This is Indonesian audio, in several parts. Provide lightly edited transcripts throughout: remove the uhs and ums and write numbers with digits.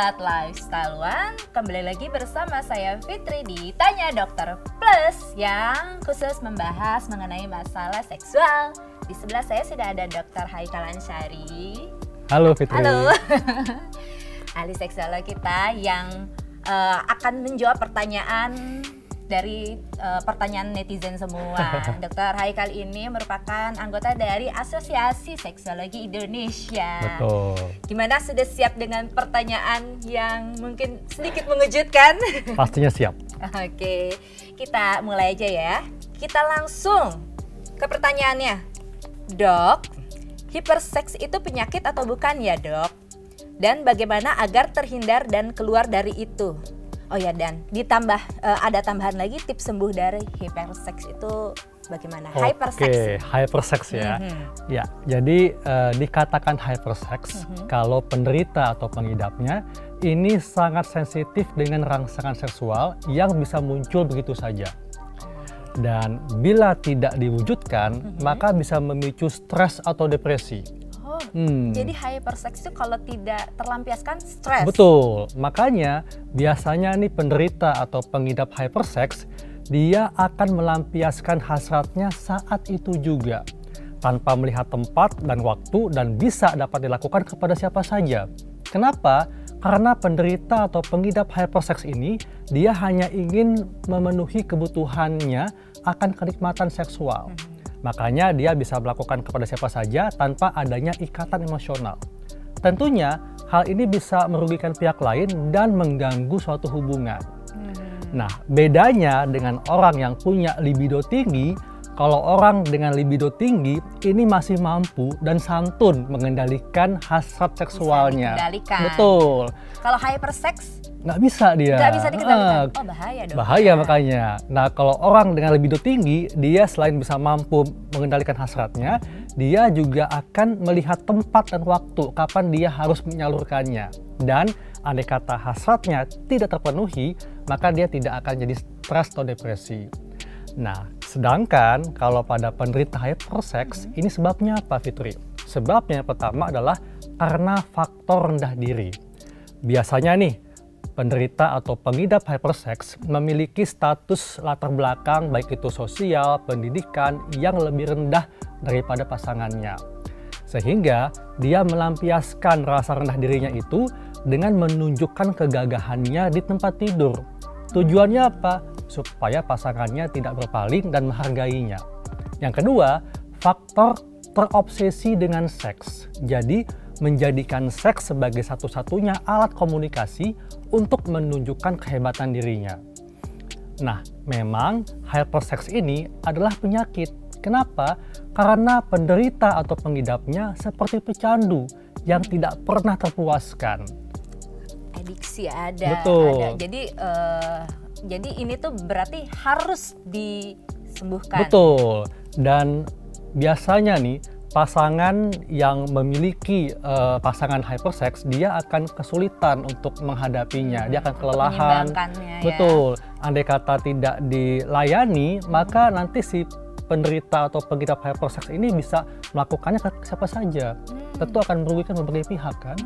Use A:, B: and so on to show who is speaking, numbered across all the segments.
A: Sobat Lifestyle One, kembali lagi bersama saya Fitri di Tanya Dokter Plus yang khusus membahas mengenai masalah seksual. Di sebelah saya sudah ada Dr. Haikal Ansyari.
B: Halo Fitri.
A: Halo. Ahli seksolog kita yang akan menjawab pertanyaan dari pertanyaan netizen semua. Dr. Haikal ini merupakan anggota dari Asosiasi Seksologi Indonesia.
B: Betul.
A: Gimana, sudah siap dengan pertanyaan yang mungkin sedikit mengejutkan?
B: Pastinya siap.
A: Oke, kita mulai aja ya. Kita langsung ke pertanyaannya. Dok, hiperseks itu penyakit atau bukan ya dok? Dan bagaimana agar terhindar dan keluar dari itu? Oh ya, dan ditambah ada tambahan lagi, tips sembuh dari hiperseks itu bagaimana?
B: Oke, hyperseks ya. Ya, jadi dikatakan hyperseks kalau penderita atau pengidapnya ini sangat sensitif dengan rangsangan seksual yang bisa muncul begitu saja. Dan bila tidak diwujudkan, maka bisa memicu stres atau depresi.
A: Jadi hyperseks itu kalau tidak terlampiaskan stres.
B: Betul, makanya biasanya nih penderita atau pengidap hyperseks dia akan melampiaskan hasratnya saat itu juga tanpa melihat tempat dan waktu, dan bisa dapat dilakukan kepada siapa saja. Kenapa? Karena penderita atau pengidap hyperseks ini dia hanya ingin memenuhi kebutuhannya akan kenikmatan seksual. Makanya dia bisa melakukan kepada siapa saja tanpa adanya ikatan emosional. Tentunya hal ini bisa merugikan pihak lain dan mengganggu suatu hubungan. Nah, bedanya dengan orang yang punya libido tinggi, kalau orang dengan libido tinggi ini masih mampu dan santun mengendalikan hasrat seksualnya.
A: Bisa dikendalikan.
B: Betul.
A: Kalau hyperseks
B: nggak bisa dia.
A: nggak bisa dikendalikan. Oh, bahaya dong.
B: Bahaya makanya. Nah, kalau orang dengan libido tinggi, dia selain bisa mampu mengendalikan hasratnya, dia juga akan melihat tempat dan waktu kapan dia harus menyalurkannya. Dan andai kata hasratnya tidak terpenuhi, maka dia tidak akan jadi stres atau depresi. Nah, sedangkan kalau pada penderita hyperseks, ini sebabnya apa, Fitri? Sebabnya yang pertama adalah karena faktor rendah diri. Biasanya nih, penderita atau pengidap hyperseks memiliki status latar belakang baik itu sosial, pendidikan yang lebih rendah daripada pasangannya. Sehingga dia melampiaskan rasa rendah dirinya itu dengan menunjukkan kegagahannya di tempat tidur. Tujuannya apa? Supaya pasangannya tidak berpaling dan menghargainya. Yang kedua, faktor terobsesi dengan seks. Jadi, menjadikan seks sebagai satu-satunya alat komunikasi untuk menunjukkan kehebatan dirinya. Nah, memang hyperseks ini adalah penyakit. Kenapa? Karena penderita atau pengidapnya seperti pecandu yang tidak pernah terpuaskan.
A: Adiksi ada.
B: Betul.
A: Jadi ini tuh berarti harus disembuhkan.
B: Betul. Dan biasanya nih, pasangan yang memiliki pasangan hyperseks, dia akan kesulitan untuk menghadapinya, dia akan kelelahan. Betul. Andai kata tidak dilayani, maka nanti si penderita atau pengidap hyperseks ini bisa melakukannya ke siapa saja. Tentu akan merugikan berbagai pihak kan.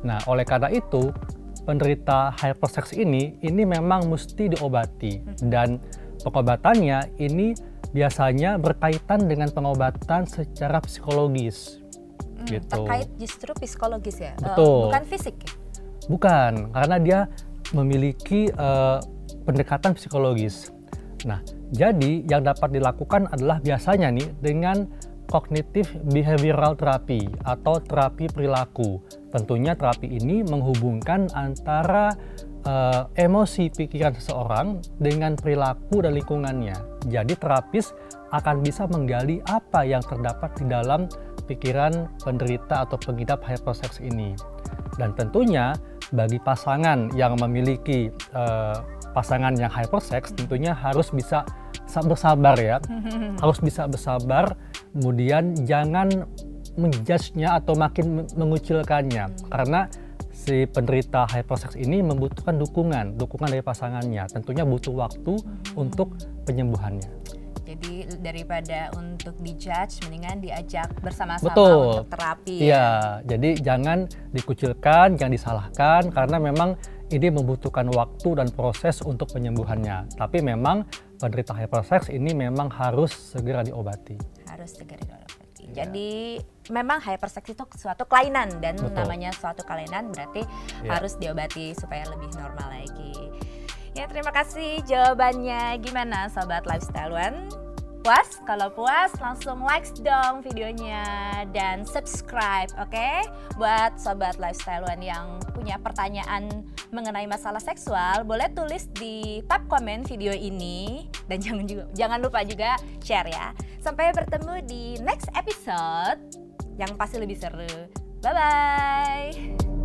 B: Nah, oleh karena itu penderita hyperseks ini memang mesti diobati, dan pengobatannya ini biasanya berkaitan dengan pengobatan secara psikologis. Gitu.
A: Terkait justru psikologis ya?
B: Betul.
A: Bukan fisik ya?
B: Bukan, karena dia memiliki pendekatan psikologis. Nah, jadi yang dapat dilakukan adalah biasanya nih dengan cognitive behavioral therapy atau terapi perilaku. Tentunya terapi ini menghubungkan antara emosi pikiran seseorang dengan perilaku dan lingkungannya. Jadi terapis akan bisa menggali apa yang terdapat di dalam pikiran penderita atau pengidap hyperseks ini. Dan tentunya bagi pasangan yang memiliki pasangan yang hyperseks, tentunya harus bisa bersabar ya. Harus bisa bersabar, kemudian jangan menjudge-nya atau makin mengucilkannya. Karena si penderita hyperseks ini membutuhkan dukungan dari pasangannya. Tentunya butuh waktu untuk penyembuhannya.
A: Jadi daripada untuk dijudge, mendingan diajak bersama-sama
B: Betul.
A: untuk terapi.
B: Iya, jadi jangan dikucilkan, jangan disalahkan karena memang ini membutuhkan waktu dan proses untuk penyembuhannya. Tapi memang penderita hypersex ini memang harus segera diobati.
A: Harus segera diobati. Jadi memang hypersex itu suatu kelainan dan
B: Betul.
A: namanya suatu kelainan berarti harus diobati supaya lebih normal lagi. Ya, terima kasih jawabannya. Gimana Sobat Lifestyle One? Puas? Kalau puas langsung like dong videonya dan subscribe, oke? Buat Sobat Lifestyle One yang punya pertanyaan mengenai masalah seksual, boleh tulis di tab komen video ini dan jangan lupa juga share ya. Sampai bertemu di next episode yang pasti lebih seru. Bye bye.